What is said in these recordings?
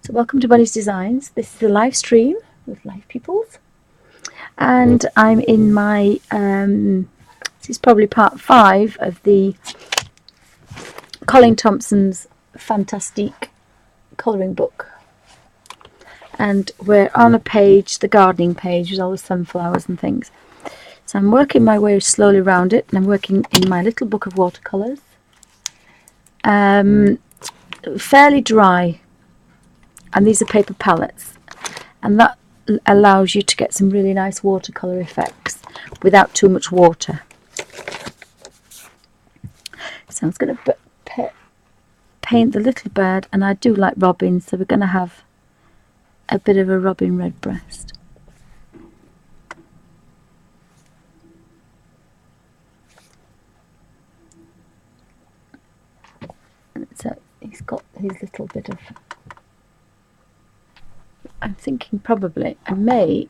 So welcome to Bunny's Designs. This is a live stream with live peoples, and I'm in my this is probably part 5 of the Colin Thompson's fantastic colouring book, and we're on a page, the gardening page, with all the sunflowers and things. So I'm working my way slowly around it, and I'm working in my little book of watercolours. Fairly dry, and these are paper palettes, and that allows you to get some really nice watercolour effects without too much water. So I'm going to paint the little bird, and I do like robins, so we're going to have a bit of a robin redbreast. So he's got his little bit of, I'm thinking probably I may,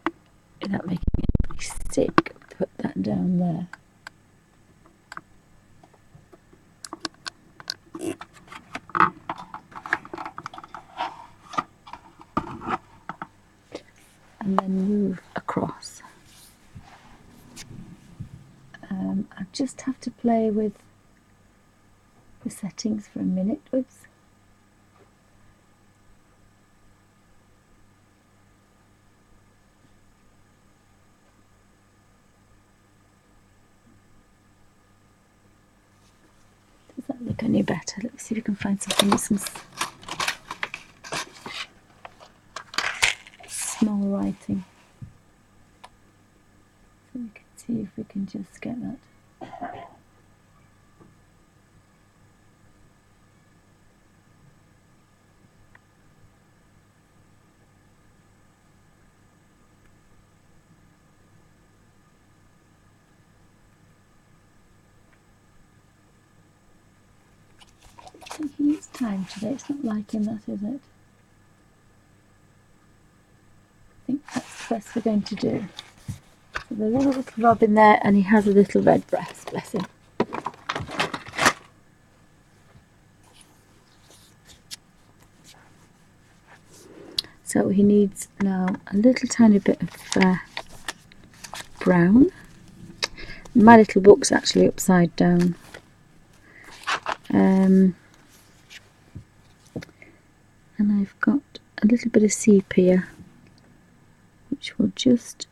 without making it stick, put that down there. And then move across. I just have to play with the settings for a minute. Oops. Does that look any better? Let's see if we can find something with some small writing. So we can see if we can just get that. Taking its time today, it's not liking that, is it? I think that's the best we're going to do. So there's a little robin there, and he has a little redbreast, bless him. So he needs now a little tiny bit of brown. My little book's actually upside down. And I've got a little bit of sepia, which will just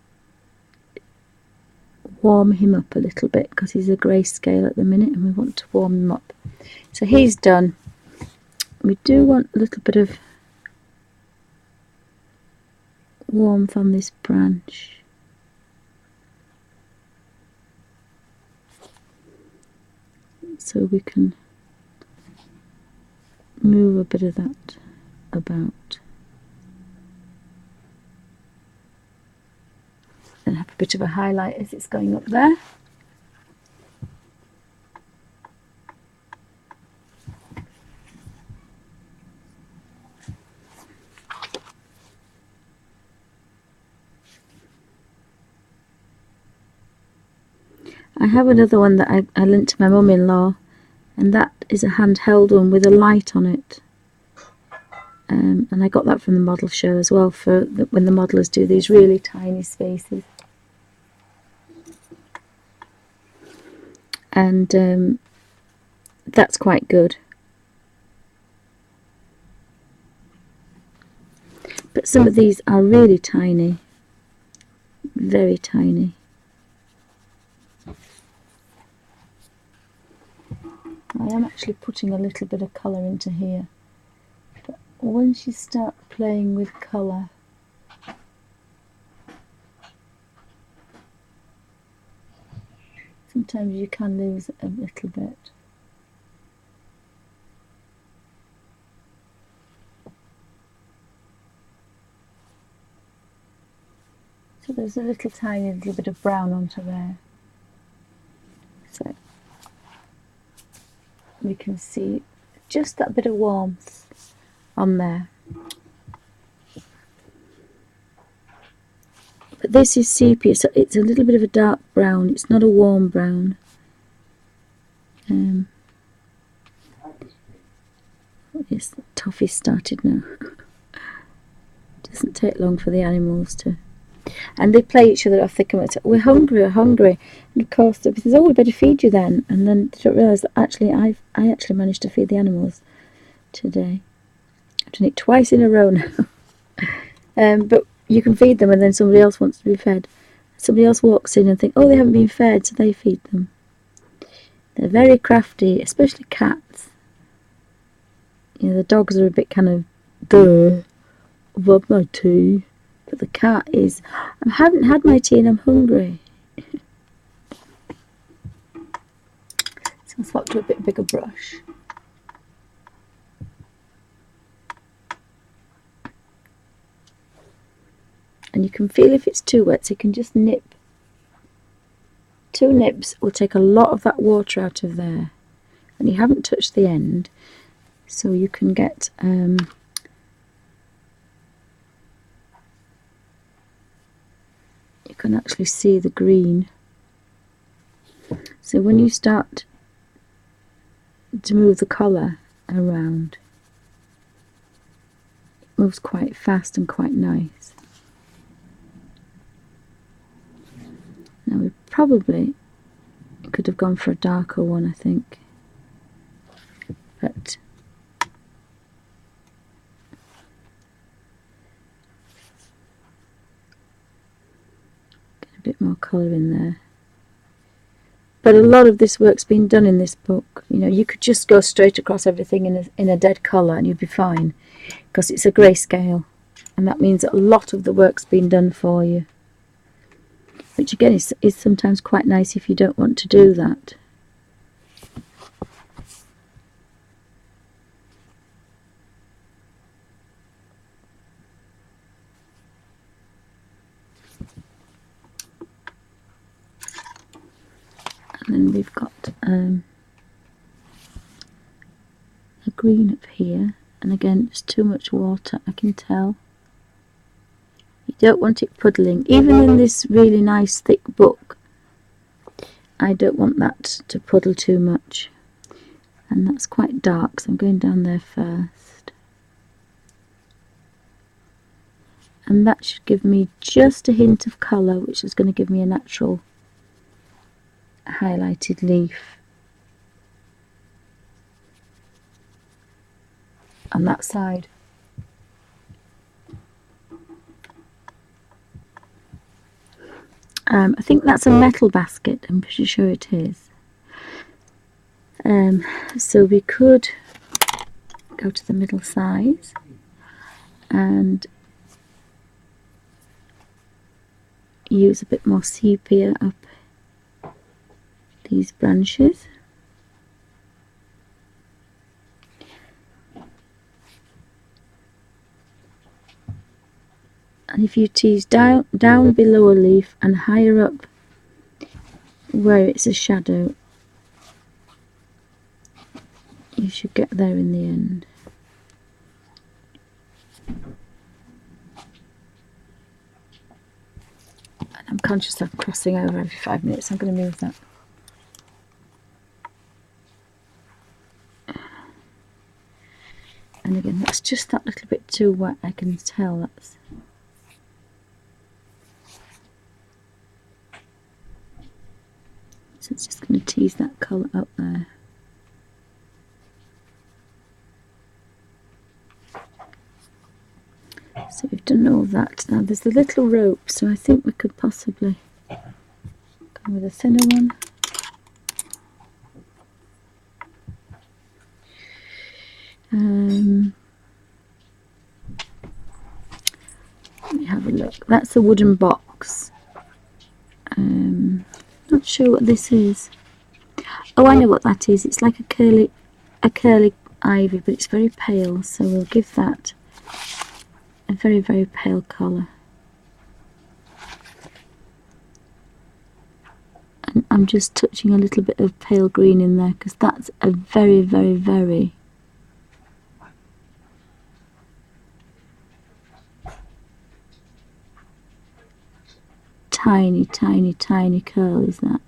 warm him up a little bit, because he's a grayscale at the minute and we want to warm him up. So he's done. We do want a little bit of warmth on this branch. So we can move a bit of that about. And have a bit of a highlight as it's going up there. I have another one that I lent to my mum-in-law, and that is a handheld one with a light on it. And I got that from the model show as well, for when the modelers do these really tiny spaces. And that's quite good. But some of these are really tiny, very tiny. I am actually putting a little bit of colour into here. But once you start playing with colour, sometimes you can lose a little bit. So there's a little tiny little bit of brown onto there. So we can see just that bit of warmth on there. But this is sepia, so it's a little bit of a dark brown. It's not a warm brown. Yes, the toffee started now. Doesn't take long for the animals to, and they play each other off. They come and say, we're hungry, and of course they says, oh, we better feed you then, and then they don't realise that actually I actually managed to feed the animals today. I've done it twice in a row now. But you can feed them, and then somebody else wants to be fed. Somebody else walks in and think, oh, they haven't been fed, so they feed them. They're very crafty, especially cats. You know, the dogs are a bit kind of, duh, I've had my tea. But the cat is, I haven't had my tea and I'm hungry. So I'll swap to a bit bigger brush. And you can feel if it's too wet, so you can just nip. 2 nips will take a lot of that water out of there. And you haven't touched the end, so you can get you can actually see the green. So when you start to move the colour around, it moves quite fast and quite nice. Now we probably could have gone for a darker one, I think, but get a bit more colour in there. But a lot of this work's been done in this book. You know, you could just go straight across everything in a dead colour and you'd be fine, because it's a grayscale, and that means that a lot of the work's been done for you. Which again is sometimes quite nice if you don't want to do that. And then we've got a green up here, and again there's too much water, I can tell. You don't want it puddling. Even in this really nice thick book, I don't want that to puddle too much. And that's quite dark, so I'm going down there first. And that should give me just a hint of colour, which is going to give me a natural highlighted leaf on that side. I think that's a metal basket, I'm pretty sure it is. So we could go to the middle size and use a bit more sepia up these branches. And if you tease down below a leaf and higher up where it's a shadow, you should get there in the end. And I'm conscious of crossing over every 5 minutes, I'm going to move that. And again, that's just that little bit too wet, I can tell. That's so it's just going to tease that colour up there. So we've done all that. Now there's the little rope, so I think we could possibly go with a thinner one. Let me have a look. That's a wooden box. Not sure what this is. Oh, I know what that is. It's like a curly ivy, but it's very pale, so we'll give that a very, very pale colour. And I'm just touching a little bit of pale green in there, because that's a very, very, very tiny, tiny, tiny curl, is that?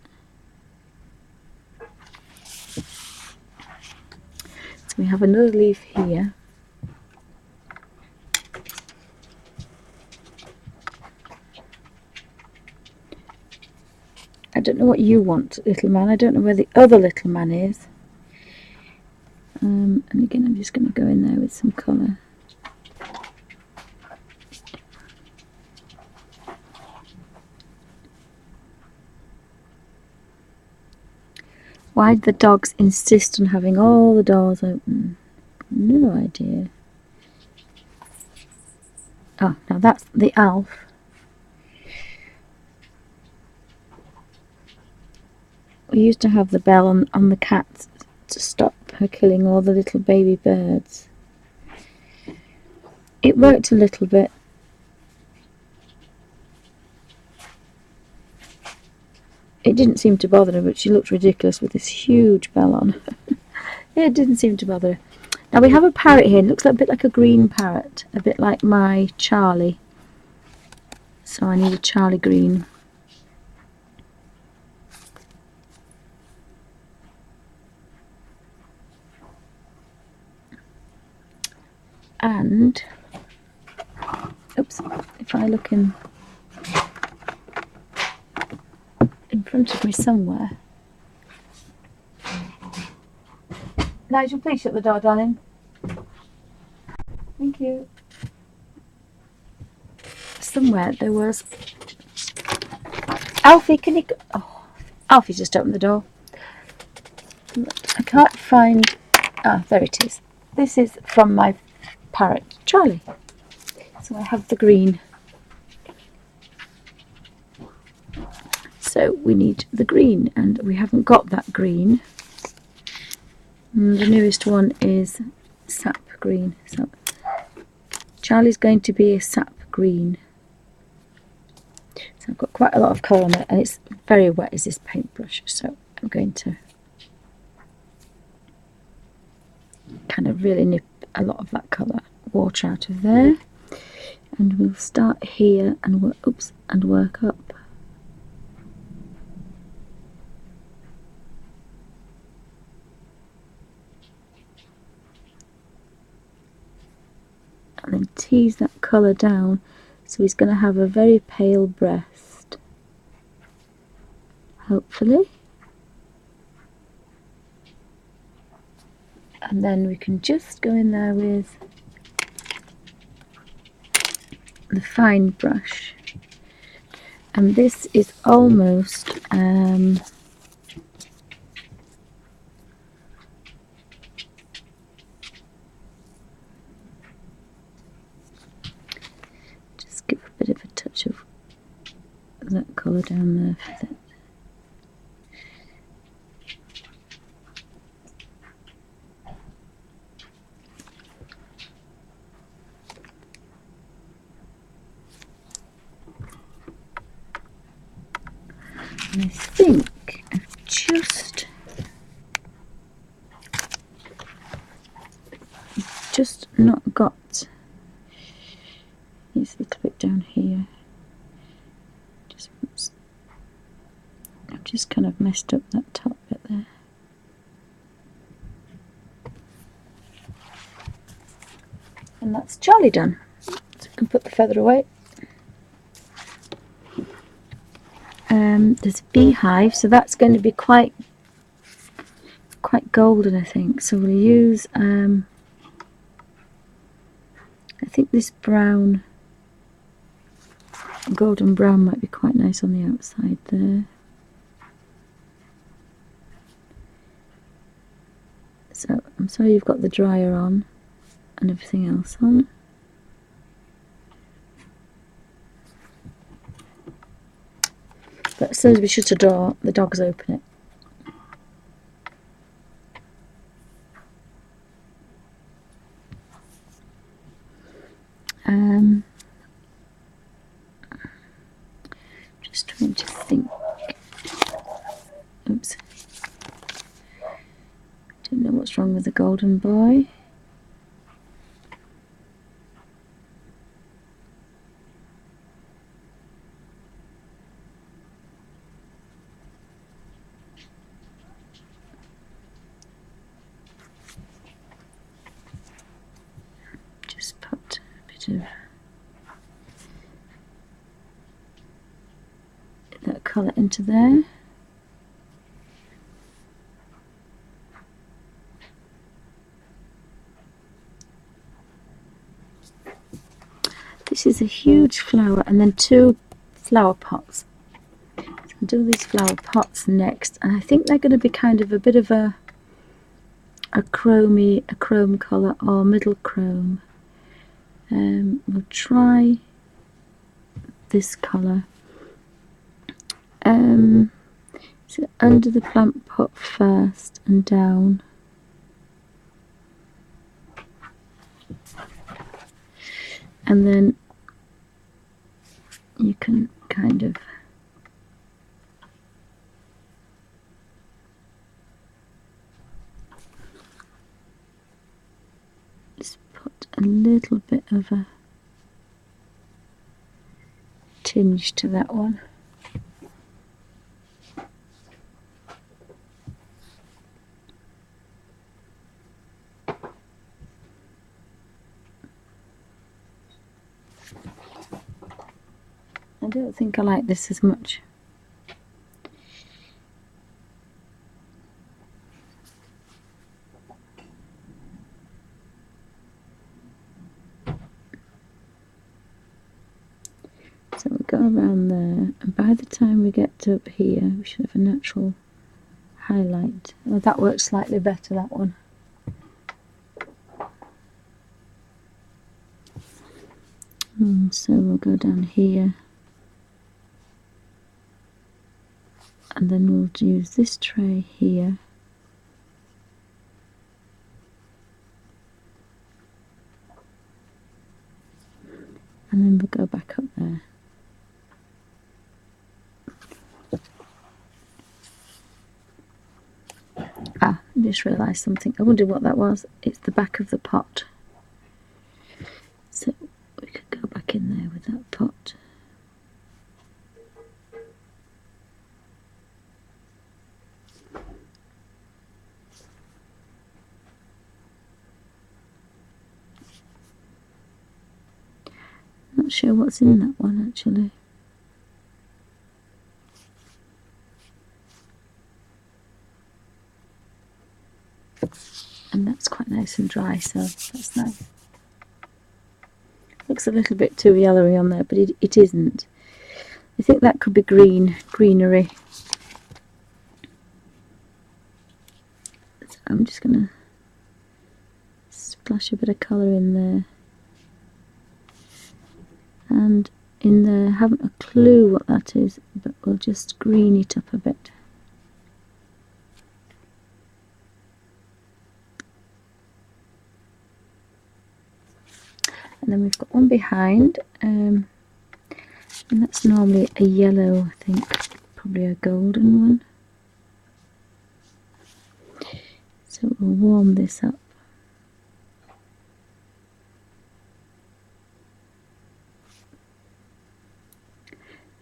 So we have another leaf here. don't know what you want, little man. I don't know where the other little man is. And again, I'm just going to go in there with some colour. Why do the dogs insist on having all the doors open? No idea. Oh, now that's the Alf. We used to have the bell on the cat to stop her killing all the little baby birds. It worked a little bit. It didn't seem to bother her, but she looked ridiculous with this huge bell on. It didn't seem to bother her. Now we have a parrot here. It looks a bit like a green parrot, a bit like my Charlie. So I need a Charlie green. And, oops, if I look in front of me somewhere. Nigel, please shut the door, darling. Thank you. Somewhere there was... Alfie, can you go? Oh, Alfie just opened the door. I can't find... Ah, there it is. This is from my parrot, Charlie. So I have the green. So we need the green, and we haven't got that green. And the newest one is sap green. So Charlie's going to be a sap green. So I've got quite a lot of colour on it, and it's very wet as this paintbrush. So I'm going to kind of really nip a lot of that colour water out of there. And we'll start here and work up. And then tease that colour down, so he's going to have a very pale breast, hopefully. And then we can just go in there with the fine brush, and this is almost just give a bit of a touch of that colour down there for that. And I think I've just not got, it's a little bit down here. I've just kind of messed up that top bit there. And that's Charlie done. So I can put the feather away. There's a beehive, so that's going to be quite golden, I think. So we'll use I think this brown, golden brown, might be quite nice on the outside there. So I'm sorry you've got the dryer on and everything else on. But as soon as we shut a door, the dogs open it. Just trying to think. Oops. Don't know what's wrong with the golden boy. Just put a bit of that colour into there. This is a huge flower, and then 2 flower pots. So I'll do these flower pots next, and I think they're going to be kind of a bit of a chrome colour or middle chrome. We'll try this colour. So under the plant pot first and down. And then you can kind of just put a little bit of a tinge to that one. I don't think I like this as much. So we'll go around there, and by the time we get to up here, we should have a natural highlight. Oh, that works slightly better, that one. So we'll go down here. And then we'll use this tray here. And then we'll go back up there. I just realised something. I wondered what that was. It's the back of the pot. So we could go back in there with that pot. Not sure what's in that one actually. And that's quite nice and dry, so that's nice. Looks a little bit too yellowy on there, but it isn't. I think that could be greenery. So I'm just going to splash a bit of colour in there. And in there, I haven't a clue what that is, but we'll just green it up a bit. And then we've got one behind, and that's normally a yellow, I think, probably a golden one. So we'll warm this up.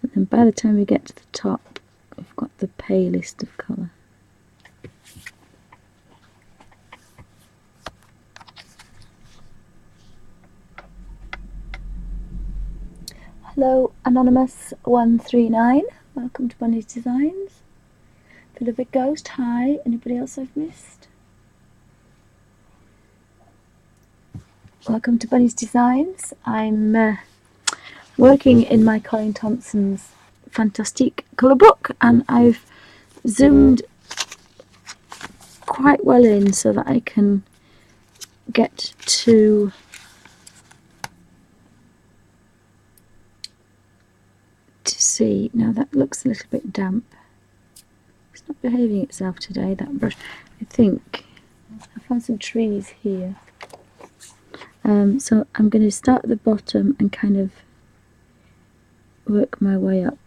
And then by the time we get to the top, we've got the palest of colour. Hello Anonymous 139, welcome to Bunny's Designs. Feel a big ghost, hi. Anybody else I've missed? Welcome to Bunny's Designs. I'm working in my Colin Thompson's fantastic colour book, and I've zoomed quite well in so that I can get to see. Now that looks a little bit damp. It's not behaving itself today, that brush. I think I found some trees here. So I'm going to start at the bottom and kind of work my way up.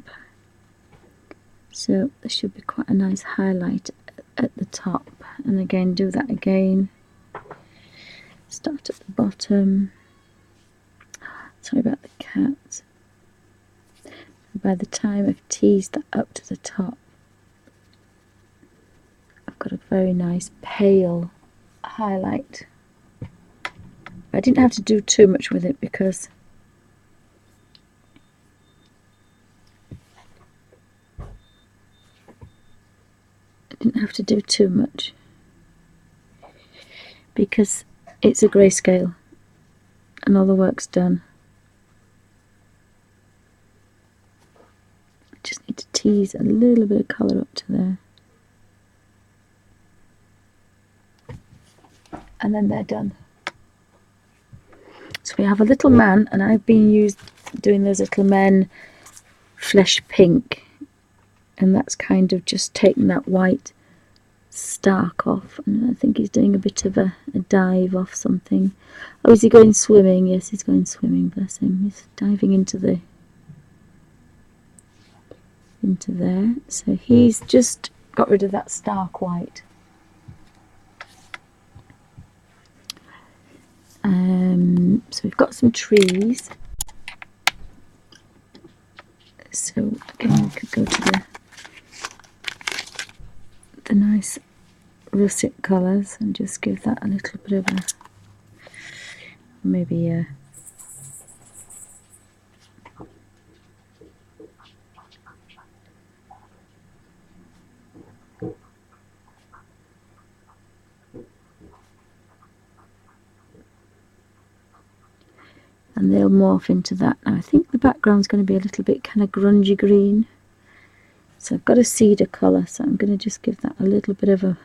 So there should be quite a nice highlight at the top. And again, do that again. Start at the bottom. Sorry about the cat. By the time I've teased that up to the top, I've got a very nice pale highlight. I didn't have to do too much with it because it's a grayscale and all the work's done. tease a little bit of colour up to there. And then they're done. So we have a little man, and I've been doing those little men flesh pink, and that's kind of just taking that white stark off, and I think he's doing a bit of a dive off something. Oh, is he going swimming? Yes, he's going swimming, bless him. He's diving into there. So he's just got rid of that stark white. So we've got some trees. So again, we could go to the nice russet colours and just give that a little bit of a, maybe a and they'll morph into that. Now I think the background's going to be a little bit kind of grungy green, so I've got a cedar colour, so I'm going to just give that a little bit of a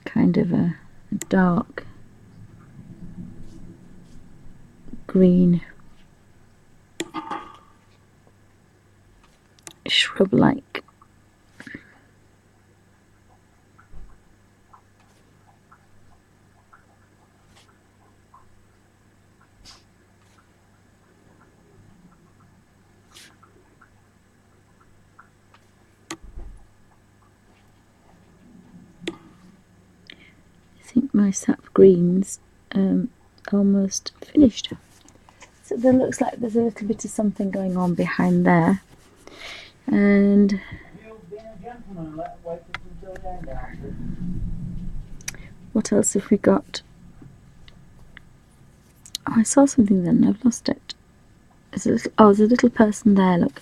kind of a dark green shrub-like. I think my sap greens almost finished. So there looks like there's a little bit of something going on behind there. And what else have we got? Oh, I saw something then, I've lost it. There's a little person there, look.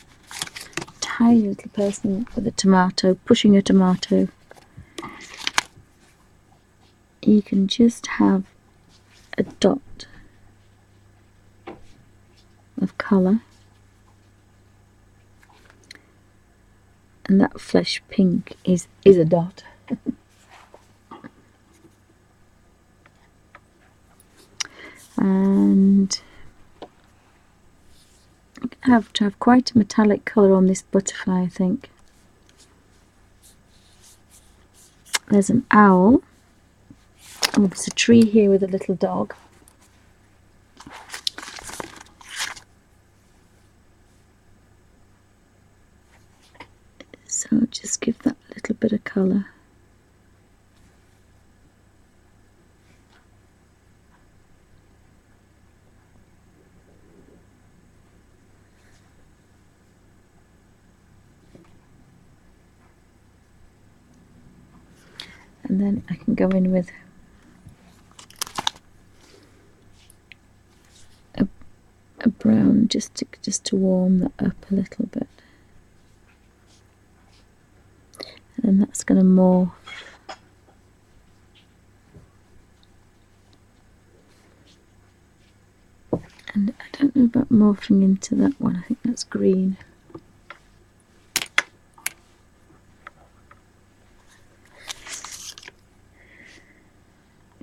Tiny little person with a tomato, pushing a tomato. You can just have a dot of colour, and that flesh pink is a dot. And I have to have quite a metallic colour on this butterfly, I think. There's an owl. Oh, there's a tree here with a little dog. So just give that a little bit of colour. And then I can go in with a brown just to warm that up a little bit. And then that's going to morph. And I don't know about morphing into that one, I think that's green.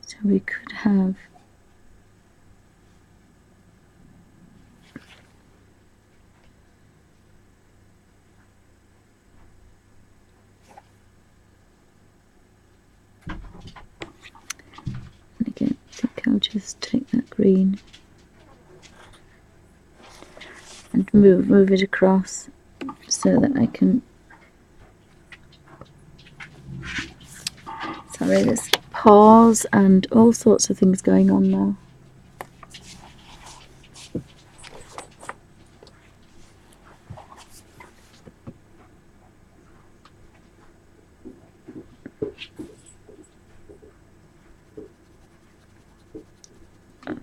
So we could have and again, I think I'll just take that green and move it across so that I can, sorry, there's paws and all sorts of things going on now.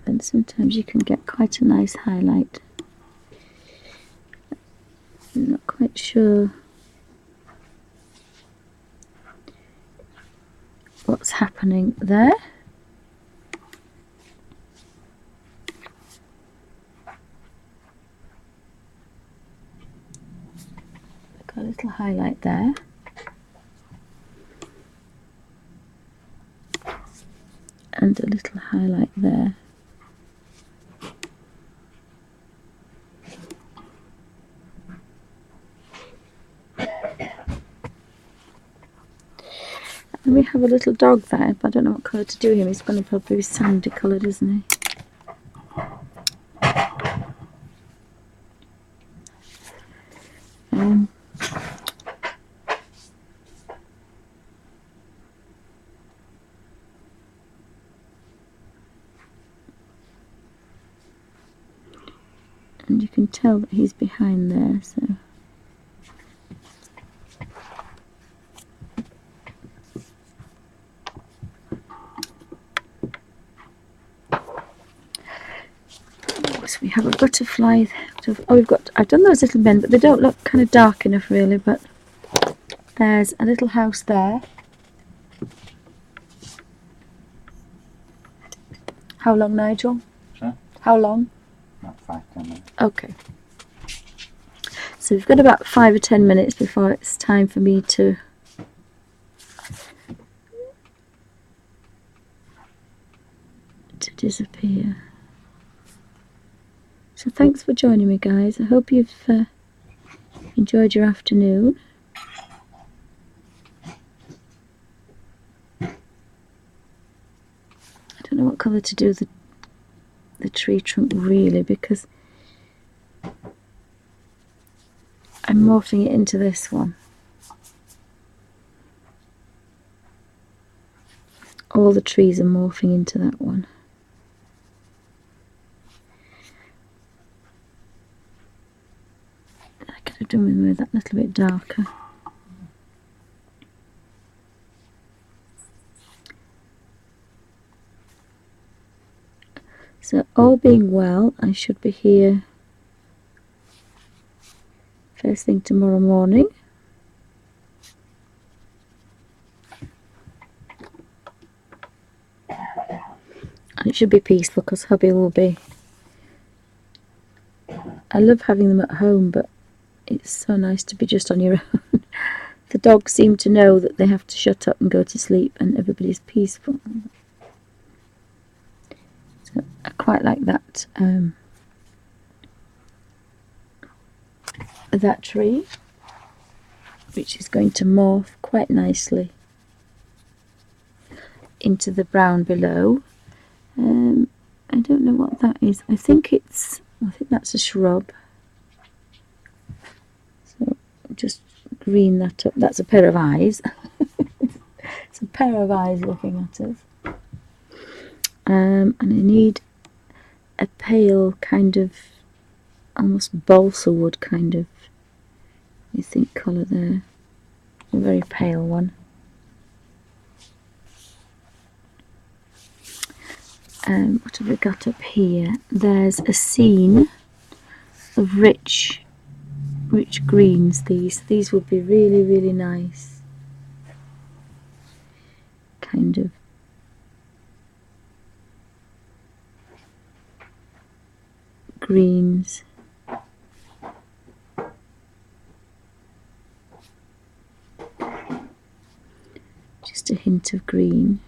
And sometimes you can get quite a nice highlight. I'm not quite sure what's happening there. highlight there. And a little highlight there. And we have a little dog there, but I don't know what colour to do him. He's going to probably be sandy coloured, isn't he? And you can tell that he's behind there, so we have a butterfly. Oh, I've done those little men, but they don't look kind of dark enough really, but there's a little house there. How long, Nigel? Sure. How long? About 5-10 minutes. Okay. So we've got about 5 or 10 minutes before it's time for me to disappear. So thanks for joining me, guys. I hope you've enjoyed your afternoon. I don't know what colour to do the tree trunk really, because I'm morphing it into this one. All the trees are morphing into that one. I could have done with that a little bit darker. So all being well, I should be here first thing tomorrow morning. And it should be peaceful because hubby will be... I love having them at home, but it's so nice to be just on your own. The dogs seem to know that they have to shut up and go to sleep, and everybody's peaceful. So I quite like that that tree, which is going to morph quite nicely into the brown below. I don't know what that is. I think that's a shrub. So just green that up. That's a pair of eyes. It's a pair of eyes looking at us. And I need a pale kind of, almost balsa wood kind of, I think, colour there. A very pale one. What have we got up here? There's a scene of rich greens. These would be really, really nice. Kind of greens. Just a hint of green.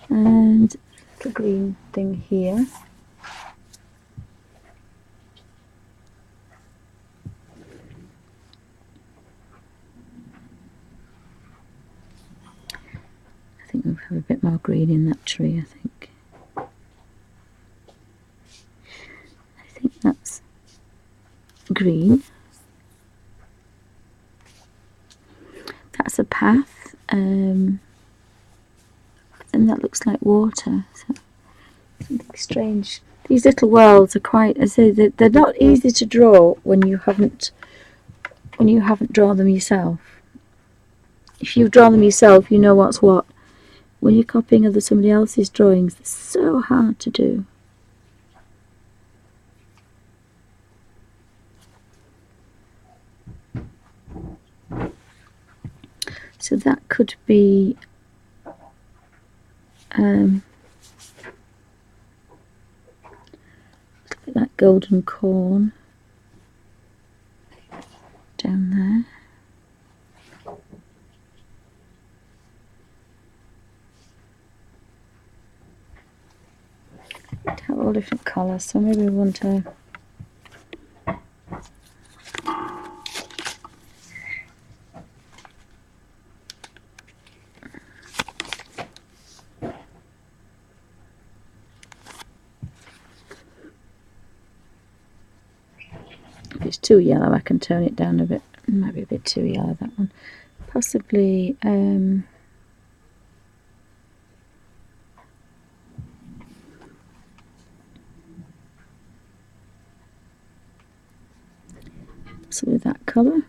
And the green thing here. I think we'll have a bit more green in that tree, I think. I think that's green. That's a path. And that looks like water. So something strange. These little worlds are quite, I say, they're not easy to draw when you haven't drawn them yourself. If you've drawn them yourself, you know what's what. When you're copying somebody else's drawings, they're so hard to do. So that could be look at that golden corn down there. Have all different colours, so maybe we want to if it's too yellow I can tone it down a bit. It might be a bit too yellow, that one. Possibly with that colour.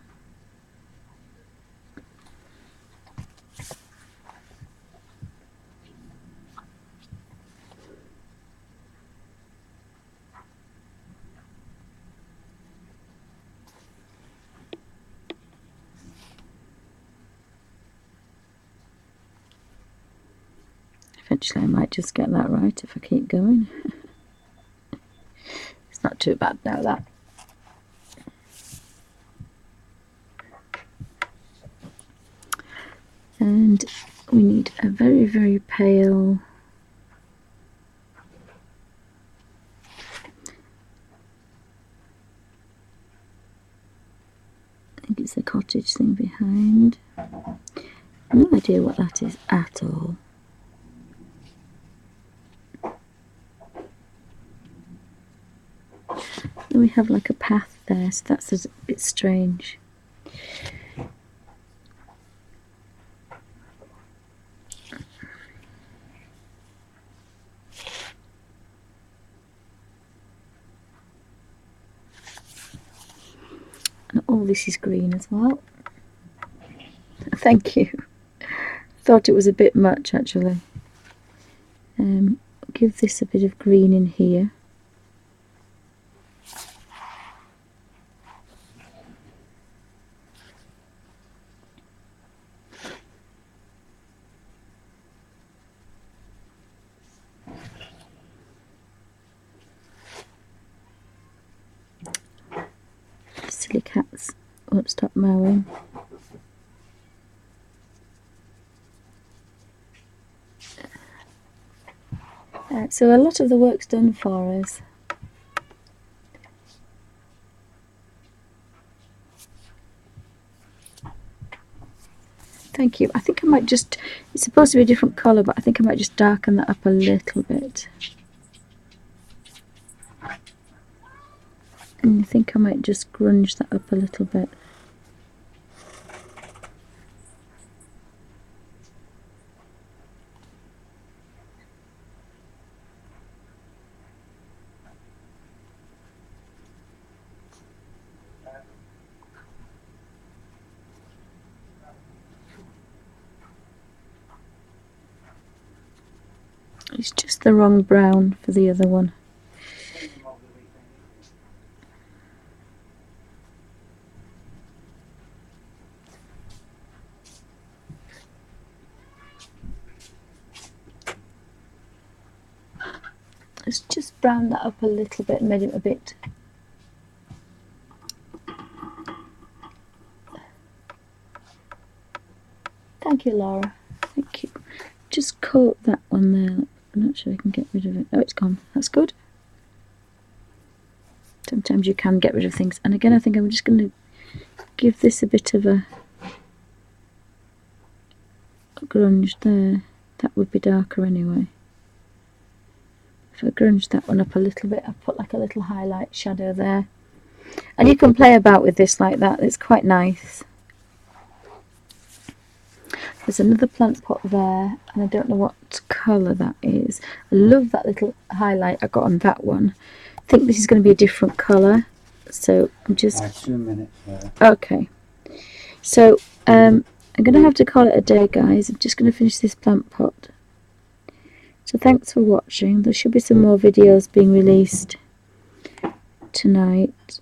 Eventually I might just get that right if I keep going. It's not too bad now, that. And we need a very, very pale I think it's the cottage thing behind. No idea what that is at all. Then we have like a path there, so that's a bit strange. And all this is green as well. Thank you. Thought it was a bit much actually. Give this a bit of green in here. Silly cats won't stop mowing. So a lot of the work's done for us. Thank you. I think I might just, it's supposed to be a different colour, but I think I might just darken that up a little bit. And I think I might just grunge that up a little bit. It's just the wrong brown for the other one. Let's just brown that up a little bit and made it a bit. Thank you, Laura. Thank you. Just coat that one there. I'm not sure I can get rid of it. Oh, it's gone. That's good. Sometimes you can get rid of things. And again, I think I'm just going to give this a bit of a grunge there. That would be darker anyway. If I grunge that one up a little bit, I'll put like a little highlight shadow there. And you can play about with this like that. It's quite nice. There's another plant pot there, and I don't know what colour that is. I love that little highlight I got on that one. I think this is going to be a different colour, so I'm just... 2 minutes there. Okay. So, I'm going to have to call it a day, guys. I'm just going to finish this plant pot. So thanks for watching. There should be some more videos being released tonight.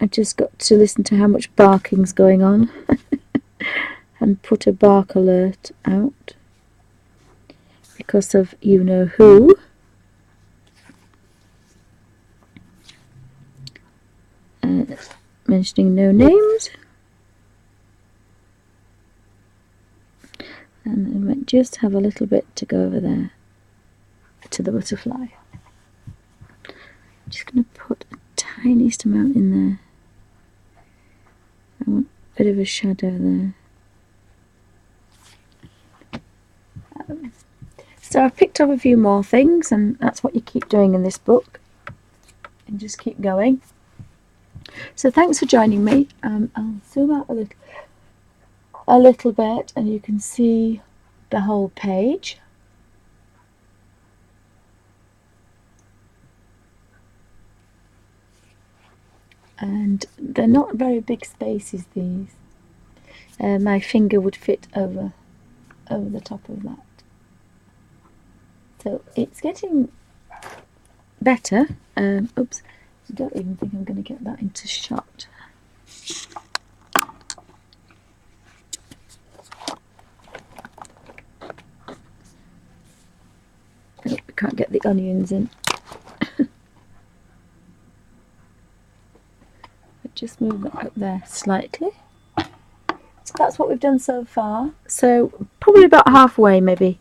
I just got to listen to how much barking's going on. And put a bark alert out. because of you know who. Mentioning no names. And I might just have a little bit to go over there to the butterfly. I'm just going to put a tiniest amount in there. I want a bit of a shadow there. So I've picked up a few more things, and that's what you keep doing in this book. And just keep going. So thanks for joining me. I'll zoom out a little bit, and you can see the whole page. And they're not very big spaces, these. My finger would fit over the top of that. So it's getting better. Oops, I don't even think I'm going to get that into shot. Oh, I can't get the onions in. Just move that up there slightly. So that's what we've done so far. So probably about halfway maybe,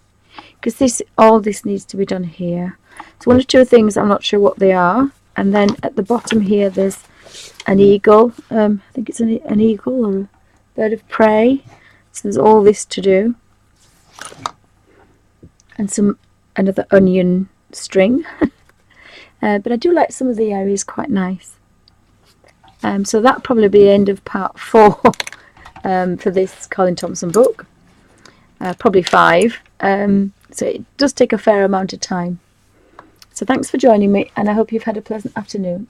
because all this needs to be done here. So one or two things, I'm not sure what they are. And then at the bottom here there's an eagle. I think it's an eagle or a bird of prey. So there's all this to do. And another onion string. But I do like some of the areas, quite nice. So that'll probably be the end of part 4 for this Colin Thompson book. Probably 5. So it does take a fair amount of time. So thanks for joining me, and I hope you've had a pleasant afternoon.